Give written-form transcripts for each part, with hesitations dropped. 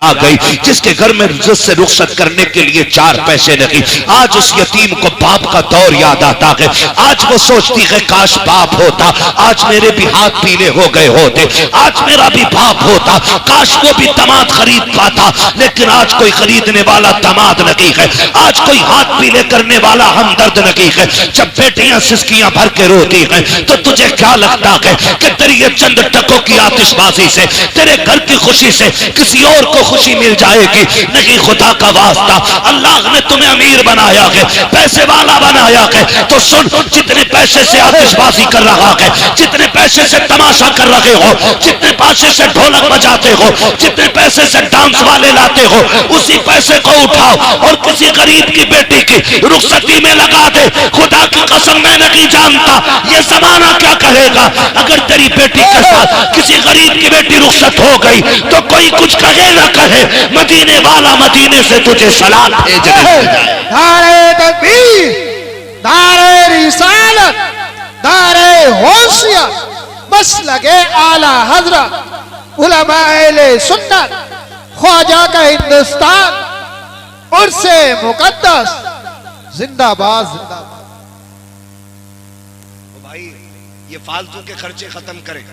आ गई, जिसके घर में इज्जत से रुखसत करने के लिए 4 पैसे नहीं। आज उस यतीम को बाप का दौर याद आता है। आज वो सोचती है काश बाप होता, आज मेरे भी हाथ पीले हो गए होते, आज मेरा भी बाप होता, काश वो भी दामाद खरीद पाता। लेकिन आज कोई खरीदने वाला दामाद नहीं है, आज कोई हाथ पीले करने वाला हमदर्द नहीं है। जब बेटियां सिसकियां भर के रोती हैं तो तुझे क्या लगता है कि तेरी ये चंद टकों की आतिशबाजी से, तेरे घर की खुशी से किसी और को खुशी मिल जाएगी? नहीं, खुदा का वास्ता, अल्लाह ने तुम्हें अमीर बनाया है, पैसे वाला बनाया है, तो सुन, जितने पैसे से आतिशबाजी कर रहा है, जितने पैसे से तमाशा कर रहे हो, जितने पैसे से ढोलक बजाते हो, जितने पैसे से डांस वाले लाते हो, उसी पैसे को उठाओ और किसी गरीब की बेटी की रुखसती में लगा दे। खुदा की कसम, मैं नहीं जानता ये जमाना क्या कहेगा। अगर तेरी बेटी के साथ किसी गरीब की बेटी रुखसत हो गई तो कोई कुछ कहे ना कहे, मदीने वाला मदीने से तुझे सलाम भेज रहा है। नारे तकबीर, नारे रिसालत, नारे होशिया, बस लगे आला हजरत, उलमाए सुन्नत, ख्वाजा का हिंदुस्तान, उर्से मुकद्दस, जिंदाबाद जिंदाबाद। भाई ये फालतू के खर्चे खत्म करें।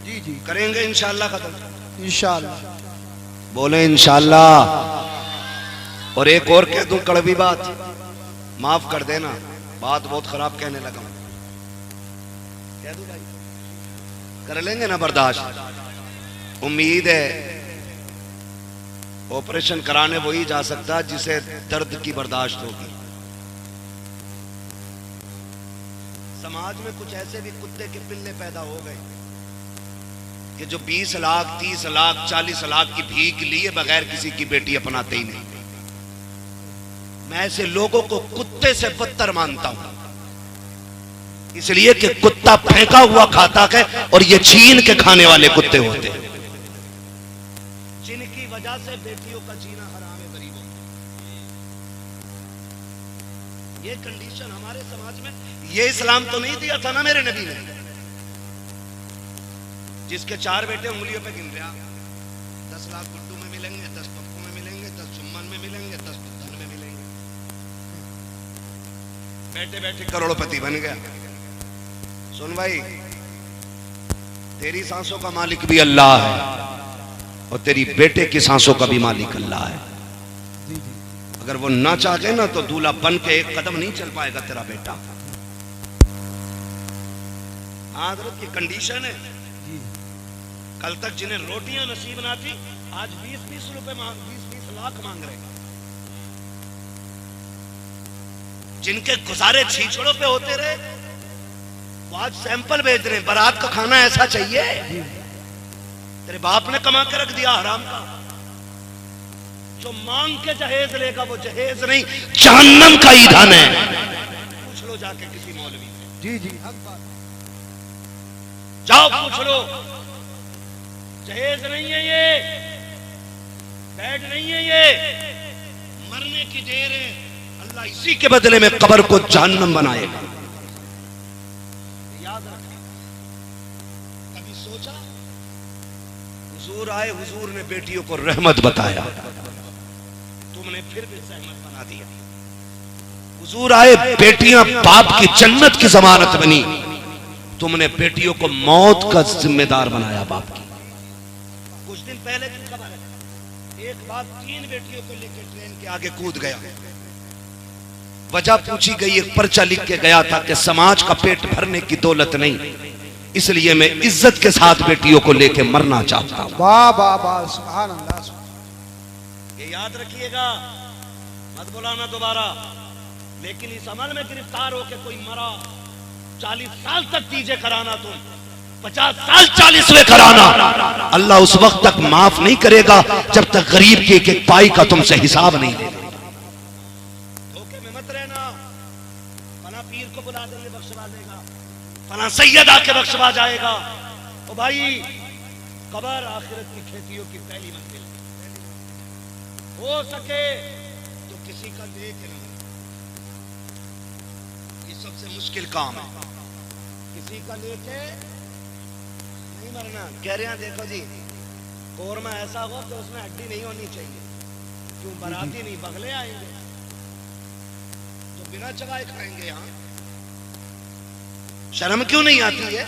जी जी करेंगे इंशाअल्लाह खत्म, इंशाअल्लाह। बोले इंशाअल्लाह। और एक और कह दूं कड़वी बात, माफ कर देना, बात बहुत खराब कहने लगा, कह दूं भाई, कर लेंगे ना बर्दाश्त। उम्मीद है ऑपरेशन कराने वही जा सकता जिसे दर्द की बर्दाश्त होगी। समाज में कुछ ऐसे भी कुत्ते के पिल्ले पैदा हो गए कि जो 20 लाख 30 लाख 40 लाख की भीख लिए बगैर किसी की बेटी अपनाते ही नहीं। मैं ऐसे लोगों को कुत्ते से बदतर मानता हूं, इसलिए कि कुत्ता फेंका हुआ खाता है और ये छीन के खाने वाले कुत्ते होते हैं, जिनकी वजह से बेटियों का जीना हराम है गरीबों में। ये कंडीशन हमारे समाज में, ये इस्लाम तो नहीं दिया था ना मेरे नबी ने। जिसके 4 बेटे उंगलियों पे गिन रहा, 10 लाख गुड्डू में मिलेंगे, 10 पप्पू में मिलेंगे, 10 चुम्बन में मिलेंगे, 10 धन में मिलेंगे, बैठे बैठे करोड़पति बन गया। सुन भाई, तेरी सांसों का मालिक भी अल्लाह है और तेरी बेटे की सांसों का भी मालिक अल्लाह है। अगर वो ना चाहे ना तो दूल्हा बन के एक कदम नहीं चल पाएगा तेरा बेटा। हजरत की कंडीशन है, कल तक जिन्हें रोटियां नसीब ना थी आज 20-20 रुपए 20-20 लाख मांग रहे। जिनके गुजारे छीछड़ों पे होते रहे वो आज सैंपल भेज रहे हैं, बारात का खाना ऐसा चाहिए। तेरे बाप ने कमा के रख दिया हराम का। जो मांग के जहेज लेगा वो जहेज नहीं, जहन्नम का ईंधन है। पूछ लो जाके किसी मौलवी से। जी जी जाओ पूछ लो, जहेज नहीं है ये, बेड नहीं है ये, मरने की देर है। अल्लाह इसी के बदले में कब्र को जहन्नम बनाएगा। याद रखना। कभी सोचा? हुजूर आए, हुजूर ने बेटियों को रहमत बताया, तुमने फिर भी सहमत बना दिया। हुजूर आए, बेटियां बाप की जन्नत की जमानत बनी, तुमने बेटियों को मौत का जिम्मेदार बनाया बाप की। कुछ दिन पहले की खबर है, एक बाप 3 बेटियों को लेकर ट्रेन के आगे कूद गया। वजह पूछी गई, एक पर्चा लिख के गया था कि समाज का पेट भरने की दौलत नहीं, इसलिए मैं इज्जत के साथ बेटियों को लेकर मरना चाहता हूं। वाह वाह वाह, सुभान अल्लाह। ये याद रखिएगा, मत बुलाना दोबारा। लेकिन इस अमल में गिरफ्तार होकर कोई मरा, 40 साल तक दीजिए कराना, तुम 50 साल 40वें कराना, अल्लाह उस वक्त तक माफ नहीं करेगा जब तक गरीब के एक पाई का तुमसे हिसाब नहीं ले। धोखे में मत रहना। फला पीर को बुला देंगे बख्शवा देगा, फला सैयद आके बख्शवा जाएगा। ओ भाई, कब्र आखिरत की खेतियों की पहली मंजिल। हो सके तो किसी का लेके ना, ये सबसे मुश्किल काम है। किसी का लेके नहीं मरना। कह रहे हैं देखो जी, कौरमा ऐसा हो कि उसमें हड्डी नहीं होनी चाहिए। क्यों बाराती नहीं बगले आएंगे तो बिना चबाए खाएंगे। यहाँ शर्म क्यों नहीं आती है?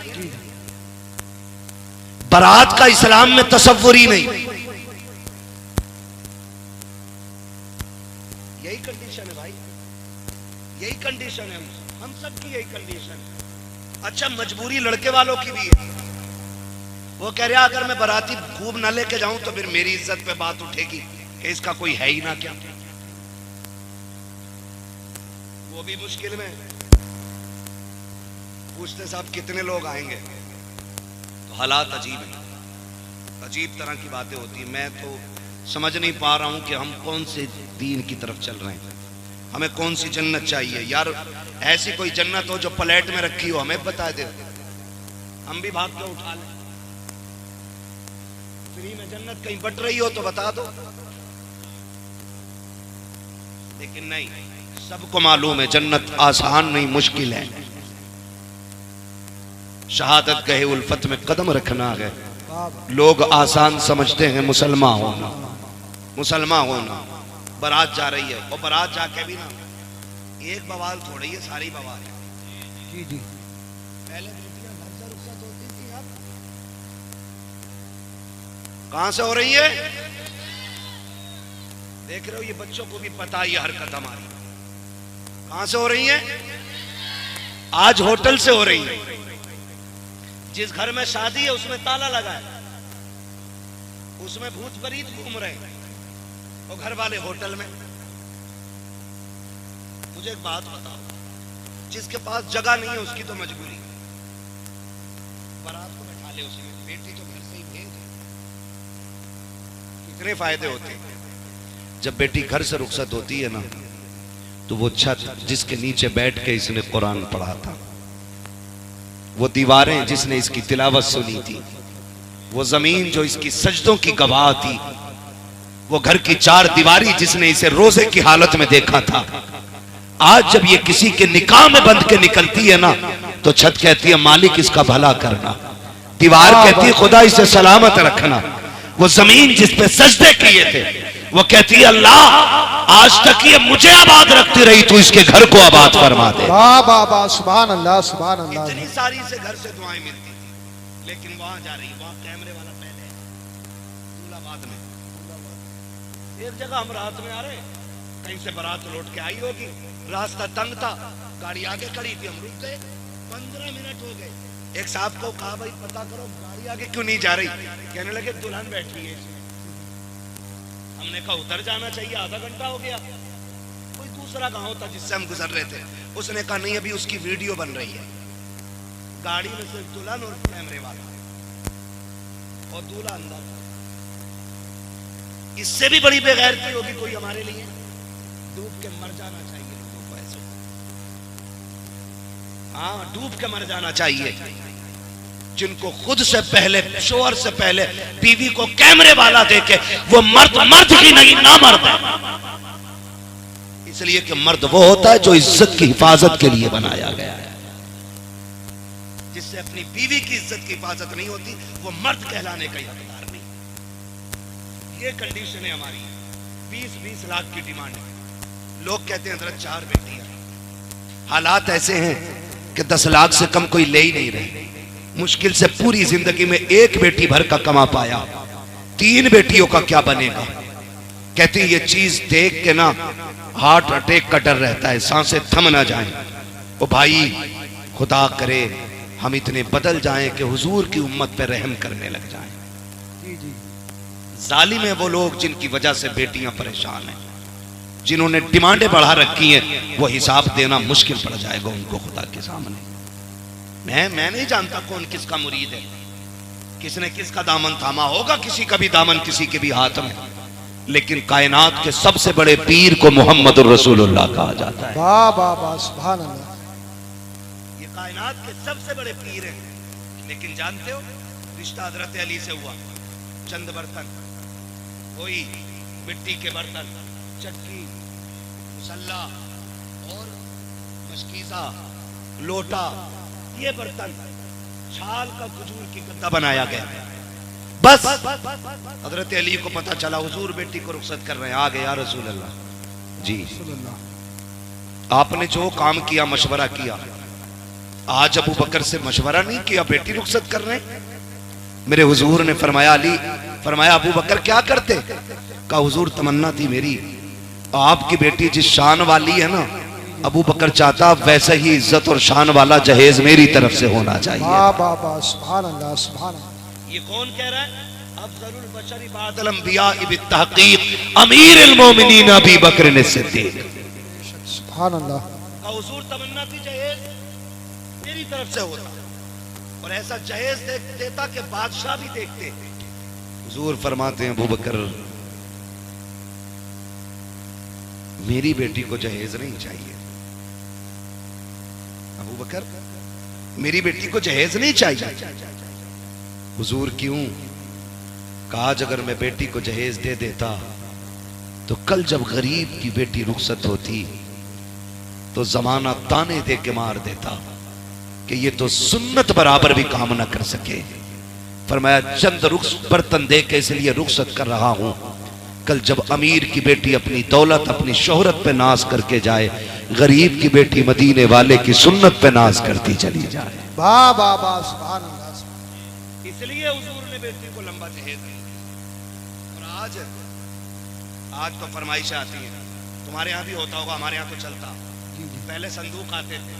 बारात का इस्लाम में तसव्वुर ही नहीं। यही कंडीशन है भाई, यही कंडीशन है। हम सब की यही कंडीशन है। अच्छा मजबूरी लड़के वालों की भी है। वो कह रहा अगर मैं बाराती खूब ना लेके जाऊं तो फिर मेरी इज्जत पे बात उठेगी कि इसका कोई है ही ना क्या। वो भी मुश्किल में पूछते साहब कितने लोग आएंगे, तो हालात अजीब है, अजीब तरह की बातें होती। मैं तो समझ नहीं पा रहा हूं कि हम कौन से दीन की तरफ चल रहे हैं, हमें कौन सी जन्नत चाहिए। यार ऐसी कोई जन्नत हो जो प्लेट में रखी हो, हमें बता दे, हम भी भाग के उठा लें। फ्री में जन्नत कहीं बट रही हो तो बता दो। लेकिन नहीं, सबको मालूम है जन्नत आसान नहीं, मुश्किल है। शहादत गए उल्फत में कदम रखना है। लोग आसान समझते हैं मुसलमान होना, मुसलमान होना। बारात जा रही है और बारात जाके भी ना एक बवाल थोड़ी है, सारी बवाल है। जी जी। पहले बेटियां घर से रुखसत होती थी, अब कहां से हो रही है? देख रहे हो ये बच्चों को भी पता है ये हरकत हमारी। कहां से हो रही है? आज होटल से हो रही है। जिस घर में शादी है उसमें ताला लगा है, उसमें भूत प्रेत घूम रहे हैं, और घर वाले होटल में। मुझे एक बात बताओ, जिसके पास जगह नहीं है उसकी तो मजबूरी, बारात को बैठा ले उसमें, बेटी तो घर से ही भेज। कितने फायदे होते हैं जब बेटी घर से रुखसत होती है ना, तो वो छत जिसके नीचे बैठ के इसने कुरान पढ़ा था, वो दीवारें जिसने इसकी तिलावत सुनी थी, वो जमीन जो इसकी सजदों की गवाह थी, वो घर की चार दीवारी जिसने इसे रोजे की हालत में देखा था, आज जब ये किसी के निकाह में बंध के निकलती है ना, तो छत कहती है मालिक इसका भला करना, दीवार कहती है खुदा इसे सलामत रखना, वो जमीन जिस पे सजदे किए थे वो कहती है अल्लाह आज तक ये मुझे आबाद रखती रही, तू इसके घर को आबाद फरमा दे। वाह वाह वाह, सुभान अल्लाह सुभान अल्लाह। इतनी सारी से घर से दुआएं मिलती थी, लेकिन वहां जा रही, वहां कैमरे वाला पहले, दूल्हा बाद में। एक जगह हम रात में आ रहे, कहीं से बारात लौट के आई होगी, रास्ता तंग था, गाड़ी आगे खड़ी थी, हम रुक गए, 15 मिनट हो गए। एक साहब को कहा भाई पता करो गाड़ी आगे क्यों नहीं जा रही, कहने लगे दुल्हन बैठी है। हमने कहा उतर जाना चाहिए, आधा घंटा हो गया। कोई दूसरा गांव था जिससे हम गुजर रहे थे, उसने कहा नहीं अभी उसकी वीडियो बन रही है। गाड़ी में सिर्फ दुल्हन और कैमरे वाला और दूल्हा अंदर। इससे भी बड़ी बेगैरती होगी कोई हमारे लिए? डूब के मर जाना चाहिए लोगों को ऐसे। हाँ डूब के मर जाना चाहिए। जिनको खुद से पहले, शोहर से पहले बीवी को कैमरे वाला देके, वो मर्द मर्द ही नहीं ना मर्द है। इसलिए कि मर्द वो होता है जो इज्जत की हिफाजत के लिए बनाया गया है। जिससे अपनी बीवी की इज्जत की हिफाजत नहीं होती वो मर्द कहलाने का हकदार नहीं। ये कंडीशन है हमारी। 20-20 लाख की डिमांड है। लोग कहते हैं हजरत 4 बेटियां। हालात ऐसे हैं कि 10 लाख से कम कोई ले ही नहीं रहे। मुश्किल से पूरी जिंदगी में 1 बेटी भर का कमा पाया, 3 बेटियों का क्या बनेगा? कहती ये चीज देख के ना हार्ट अटैक का डर रहता है, सांसें थम ना जाएं। ओ भाई खुदा करे हम इतने बदल जाएं कि हुजूर की उम्मत पे रहम करने लग जाएं। जालिम है वो लोग जिनकी वजह से बेटियां परेशान हैं, जिन्होंने डिमांडें बढ़ा रखी हैं, वो हिसाब देना मुश्किल पड़ जाएगा उनको खुदा के सामने। मैं नहीं जानता कौन किसका मुरीद है, किसने किसका दामन थामा होगा, किसी का भी दामन किसी के भी हाथ में, लेकिन कायनात के सबसे बड़े पीर को मोहम्मद रसूलुल्लाह कहा जाता है। वाह वाह वाह सुभान अल्लाह। ये कायनात के सबसे बड़े पीर हैं। लेकिन जानते हो रिश्ता हजरत अली से हुआ। चंद बर्तन, कोई मिट्टी के बर्तन, चटकी, मुसल्ला और मशकीज़ा, लोटा, ये बर्तन, छाल का खजूर की गद्दा बनाया गया। बस हजरत अली को पता चला हुजूर बेटी को रुखसत कर रहे हैं। आ गए या रसूल अल्लाह जी, आपने जो काम किया, मशवरा किया, आज अबू बकर से मशवरा नहीं किया, बेटी रुखसत कर रहे हैं। मेरे हुजूर ने फरमाया अली, फरमाया अबू बकर क्या करते? कहा हुजूर तमन्ना थी मेरी, आपकी बेटी जिस शान वाली है ना, अबू बकर चाहता वैसे ही इज्जत और शान वाला जहेज मेरी तरफ से होना चाहिए। सुभान अल्लाह सुभान अल्लाह। ये कौन कह रहा है? अफजलुल बशरी बादल अंबिया बित्तहकीक अमीरुल मोमिनीन अबू बकर सिद्दीक। सुभान अल्लाह। हुजूर तमन्ना थी जहेज मेरी तरफ से होता, और ऐसा जहेज देता कि बादशाह भी देखते। हुजूर फरमाते हैं अबू बकर मेरी बेटी को जहेज नहीं चाहिए। अबू बकर मेरी बेटी को जहेज नहीं चाहिए। हुजूर क्यों? कहा आज अगर मैं बेटी को जहेज दे देता तो कल जब गरीब की बेटी रुखसत होती तो जमाना ताने दे के मार देता कि ये तो सुन्नत बराबर भी काम ना कर सके। फरमाया चंद बर्तन दे के इसलिए रुखसत कर रहा हूं, कल जब अमीर की बेटी अपनी दौलत अपनी शोहरत पे नाज करके जाए, गरीब की बेटी मदीने वाले की सुन्नत पे नाज करती चली जाए। वाह वाह वाह सुभान अल्लाह। इसलिए हुजूर ने बेटी को लंबा जहेज दिया। और आज तो फरमाइश आती है, तुम्हारे यहाँ भी होता होगा, हमारे यहाँ तो चलता। पहले संदूक आते थे,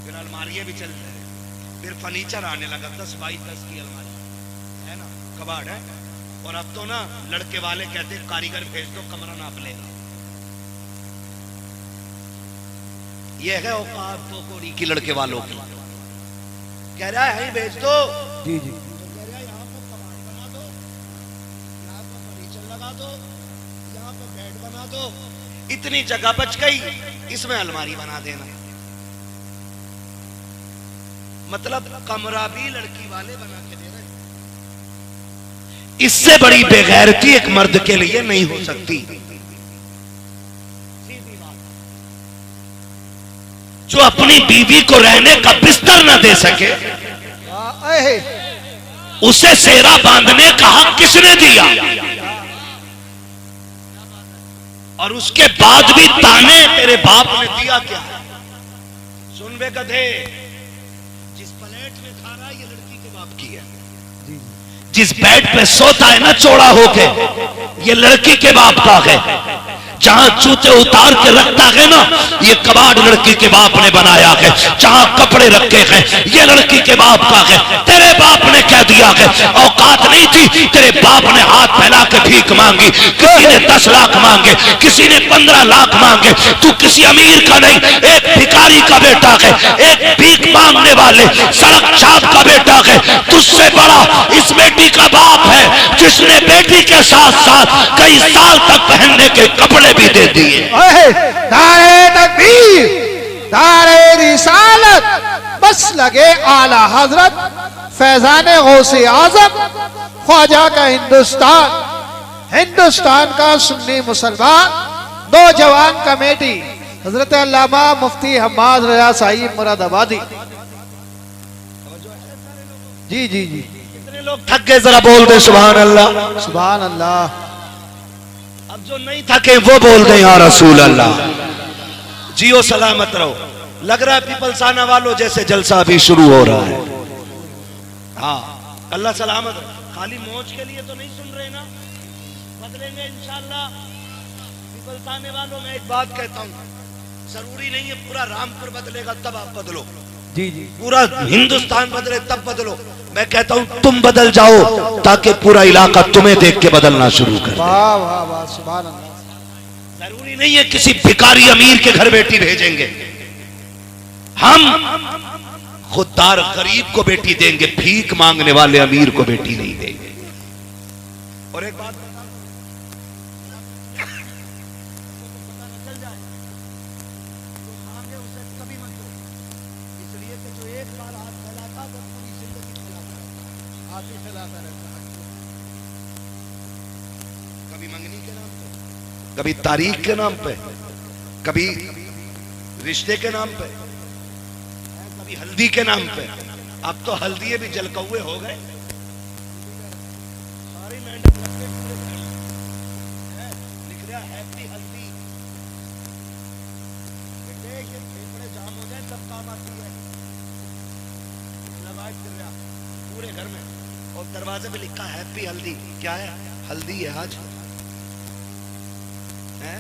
फिर अलमारियां भी चलते थे, फिर फर्नीचर आने लगा 10 बाई 10 की अलमारी है ना, कबाड़ है। और अब तो ना लड़के वाले कहते कारीगर भेज दो कमरा नाप लेगा। ये है औकात तो कोड़ी की लड़के वालों की, कह रहा है भेज दो जी जी, कह रहा है यहाँ पर कबाड़ बना दो, यहाँ पर फर्नीचर लगा दो, यहाँ पर बेड बना दो, इतनी जगह बच गई, इसमें अलमारी बना देना। मतलब कमरा भी लड़की वाले बना के दे रहे। इससे बड़ी बेगैरती एक मर्द के लिए नहीं हो सकती। जो अपनी बीवी को रहने का बिस्तर न दे सके, उसे सेरा बांधने का हक किसने दिया? और उसके बाद भी ताने तेरे बाप ने दिया क्या? सुन बे गधे, जिस प्लेट में खा रहा है ये लड़की के बाप की है, जिस बेड पे सोता है ना चौड़ा होके, ये लड़की के बाप का है। जहां जूते उतार के रखता है ना, ये कबाड़ लड़की के बाप ने बनाया है। जहां कपड़े रखे हैं, ये लड़की के बाप का है। तेरे बाप ने कह दिया है, औकात नहीं थी, तेरे बाप ने हाथ फैला के भीख मांगी। किसी ने 10 लाख मांगे, किसी ने 15 लाख मांगे। तू किसी अमीर का नहीं, एक भिखारी का बेटा है, एक भीख मांगने वाले सड़क छाप का बेटा है। तुझसे बड़ा इस बेटी का बाप है, जिसने बेटी के साथ साथ कई साल तक पहनने के कपड़े भी दे दिए। नारे तकबीर, नारे रिसालत, बस लगे आला हजरत फैजान गौसे आजम ख्वाजा का हिंदुस्तान, हिंदुस्तान का सुन्नी मुसलमान नौजवान कमेटी हजरत अल्लामा मुफ्ती हम्माद रजा साहिब मुरादाबादी। जी जी जी, कितने लोग थक गए जरा बोल दे सुभान अल्लाह। सुभान अल्लाह। अब जो नहीं थके वो बोल दे या रसूल अल्लाह। जियो सलामत रहो। लग रहा है पीपलसाना वालों जैसे जलसा अभी शुरू हो रहा है। हाँ अल्लाह सलामत रहो। खाली मौज के लिए तो नहीं सुन रहे ना, बदलेंगे इंशाअल्लाह। पीपलसाने वालों में एक बात कहता हूँ, जरूरी नहीं है पूरा रामपुर बदलेगा तब आप बदलो, जी जी, पूरा हिंदुस्तान बदले तब बदलो। मैं कहता हूं तुम बदल जाओ ताकि पूरा इलाका तुम्हें देख के बदलना शुरू कर दे। वाह वाह वाह सुभान अल्लाह। जरूरी नहीं है किसी भिखारी अमीर के घर बेटी भेजेंगे, हम खुददार गरीब को बेटी देंगे, भीख मांगने वाले अमीर को बेटी नहीं देंगे। और एक बात कभी तारीख के नाम पे, कभी रिश्ते के नाम पे, कभी हल्दी के नाम पे। अब तो हल्दी भी जलकौए हो गए। हैप्पी हल्दी। बेटे ये फेफड़े जाम हो जाए तब काम आती है। लगाए फिर रहा पूरे घर में, और दरवाजे पे लिखा हैप्पी हल्दी। क्या है? हल्दी है आज है।